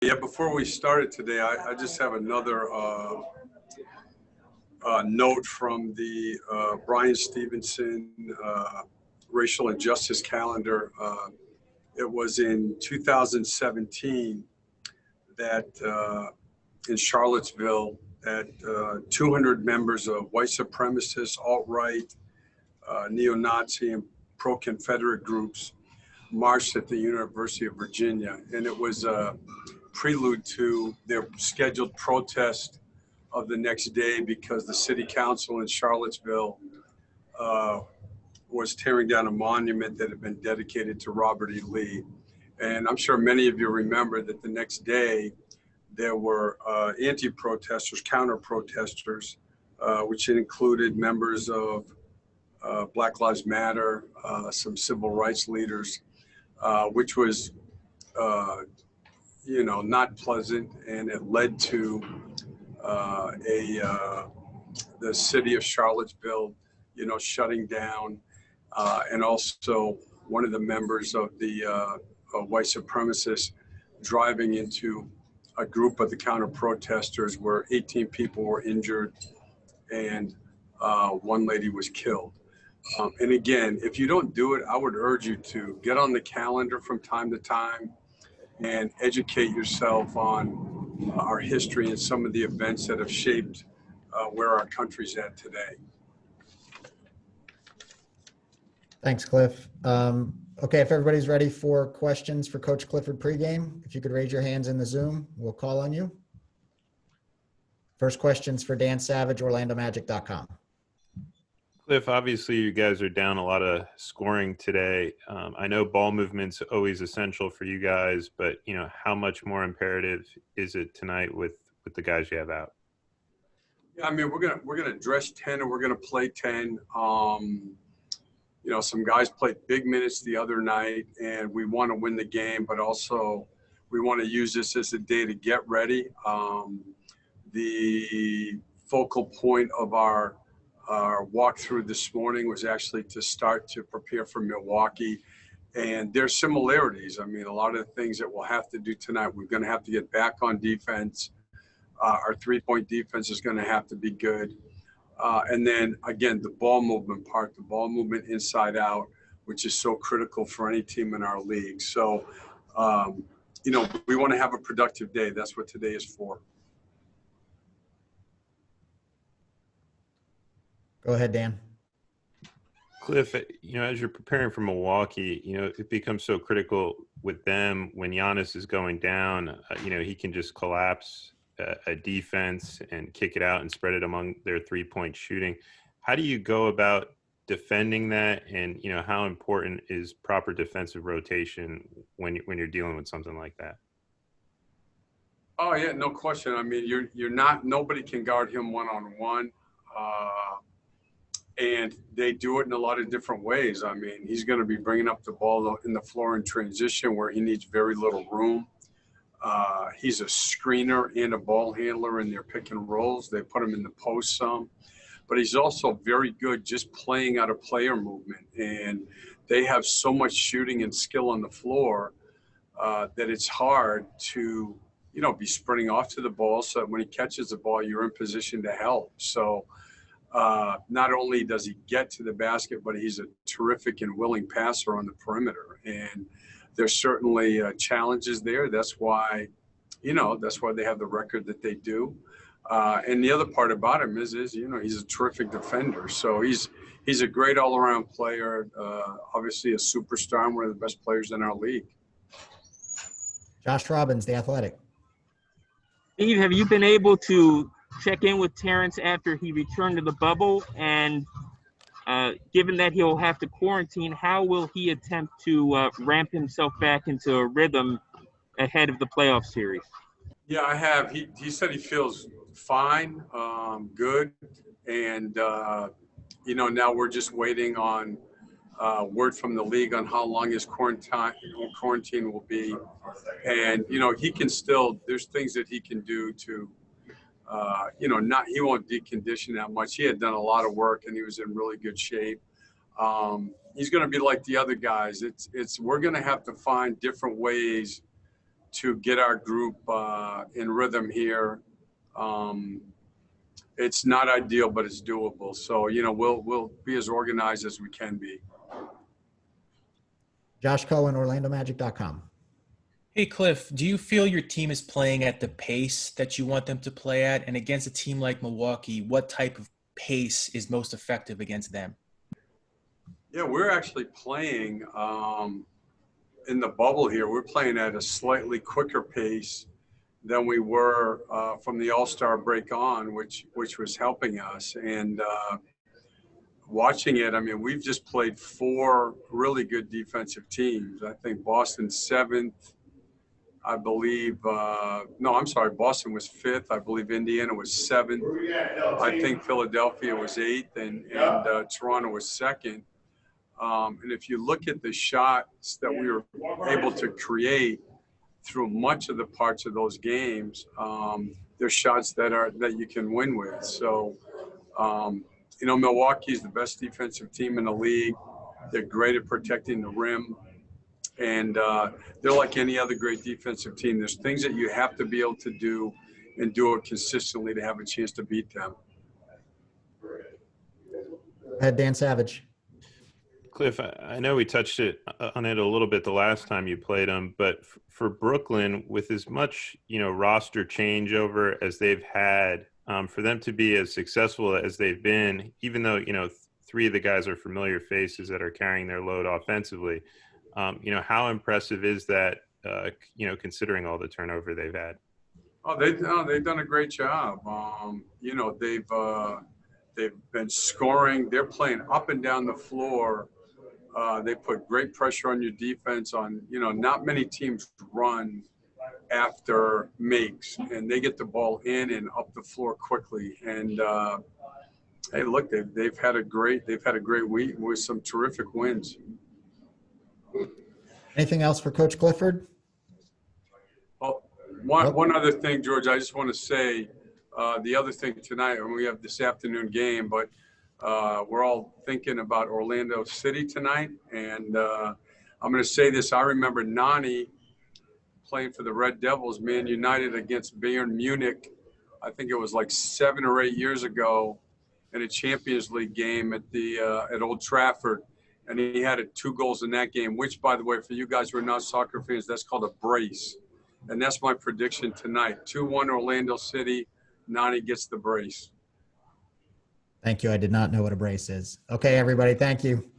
Yeah, before we started today, I just have another note from the Brian Stevenson Racial Injustice Calendar. It was in 2017 that in Charlottesville that 200 members of white supremacist, alt-right, neo-Nazi, and pro-Confederate groups marched at the University of Virginia. And it was a prelude to their scheduled protest of the next day because the city council in Charlottesville was tearing down a monument that had been dedicated to Robert E. Lee. And I'm sure many of you remember that the next day there were anti-protesters, counter-protesters, which included members of Black Lives Matter, some civil rights leaders, which was, not pleasant, and it led to the city of Charlottesville, shutting down, and also one of the members of the white supremacists driving into a group of the counter-protesters where 18 people were injured and one lady was killed. And again, if you don't do it, I would urge you to get on the calendar from time to time and educate yourself on our history and some of the events that have shaped where our country's at today. Thanks, Cliff. Okay, if everybody's ready for questions for Coach Clifford pregame, if you could raise your hands in the Zoom, we'll call on you. First question's for Dan Savage, OrlandoMagic.com. Cliff, obviously you guys are down a lot of scoring today. I know ball movement's always essential for you guys, but how much more imperative is it tonight with the guys you have out? Yeah, I mean, we're gonna dress 10 and we're gonna play 10. Some guys played big minutes the other night, and we want to win the game, but also we want to use this as a day to get ready. The focal point of our walkthrough this morning was actually to start to prepare for Milwaukee, and there's similarities. I mean, a lot of the things that we'll have to do tonight, we're going to have to get back on defense. Our three-point defense is going to have to be good. And then, again, the ball movement part, the ball movement inside out, which is so critical for any team in our league. So, we want to have a productive day. That's what today is for. Go ahead, Dan. Cliff, as you're preparing for Milwaukee, it becomes so critical with them when Giannis is going down, he can just collapse a defense and kick it out and spread it among their three-point shooting. How do you go about defending that? And, how important is proper defensive rotation when you're dealing with something like that? Oh yeah, no question. I mean, nobody can guard him one-on-one. And they do it in a lot of different ways. I mean, he's going to be bringing up the ball in the floor in transition where he needs very little room. He's a screener and a ball handler in their pick and rolls. They put him in the post some, but he's also very good just playing out of player movement. And they have so much shooting and skill on the floor that it's hard to, be sprinting off to the ball so that when he catches the ball, you're in position to help. So not only does he get to the basket, but he's a terrific and willing passer on the perimeter. And there's certainly challenges there. That's why they have the record that they do. And the other part about him is he's a terrific defender. So he's a great all-around player, obviously a superstar and one of the best players in our league. Josh Robbins, The Athletic. Steve, have you been able to check in with Terrence after he returned to the bubble? And given that he'll have to quarantine, how will he attempt to ramp himself back into a rhythm ahead of the playoff series? Yeah, I have. He said he feels fine, good. And, now we're just waiting on word from the league on how long his quarantine will be. And, he can still, there's things that he can do to, he won't decondition that much. He had done a lot of work and he was in really good shape. He's going to be like the other guys. We're going to have to find different ways to get our group in rhythm here. It's not ideal, but it's doable. So, you know, we'll be as organized as we can be. Josh Cohen, OrlandoMagic.com. Hey, Cliff, do you feel your team is playing at the pace that you want them to play at? And against a team like Milwaukee, what type of pace is most effective against them? Yeah, we're actually playing in the bubble here. We're playing at a slightly quicker pace than we were from the All-Star break on, which was helping us. And watching it, I mean, we've just played 4 really good defensive teams. I think Boston's 7th. I believe, no, I'm sorry, Boston was 5th. I believe Indiana was 7th. I think Philadelphia was 8th, and Toronto was 2nd. And if you look at the shots that we were able to create through much of the parts of those games, they're shots that you can win with. So, you know, Milwaukee is the best defensive team in the league. They're great at protecting the rim. And they're like any other great defensive team. There's things that you have to be able to do and do it consistently to have a chance to beat them. Go ahead, Dan Savage. Cliff, I know we touched on it a little bit the last time you played them, but for Brooklyn, with as much, you know, roster changeover as they've had, for them to be as successful as they've been, even though, you know, 3 of the guys are familiar faces that are carrying their load offensively, you know, how impressive is that, you know, considering all the turnover they've had? Oh, they've done a great job. You know, they've been scoring. They're playing up and down the floor. They put great pressure on your defense. You know, not many teams run after makes, and they get the ball in and up the floor quickly. And hey, look, they've had a great week with some terrific wins. Anything else for Coach Clifford? Oh, one other thing, George, I just want to say the other thing tonight, and we have this afternoon game, but we're all thinking about Orlando City tonight. And I'm going to say this. I remember Nani playing for the Red Devils, Man United against Bayern Munich. I think it was like 7 or 8 years ago in a Champions League game at Old Trafford. And he had 2 goals in that game, which, by the way, for you guys who are not soccer fans, that's called a brace. And that's my prediction tonight. 2-1 Orlando City. Nani gets the brace. Thank you. I did not know what a brace is. Okay, everybody. Thank you.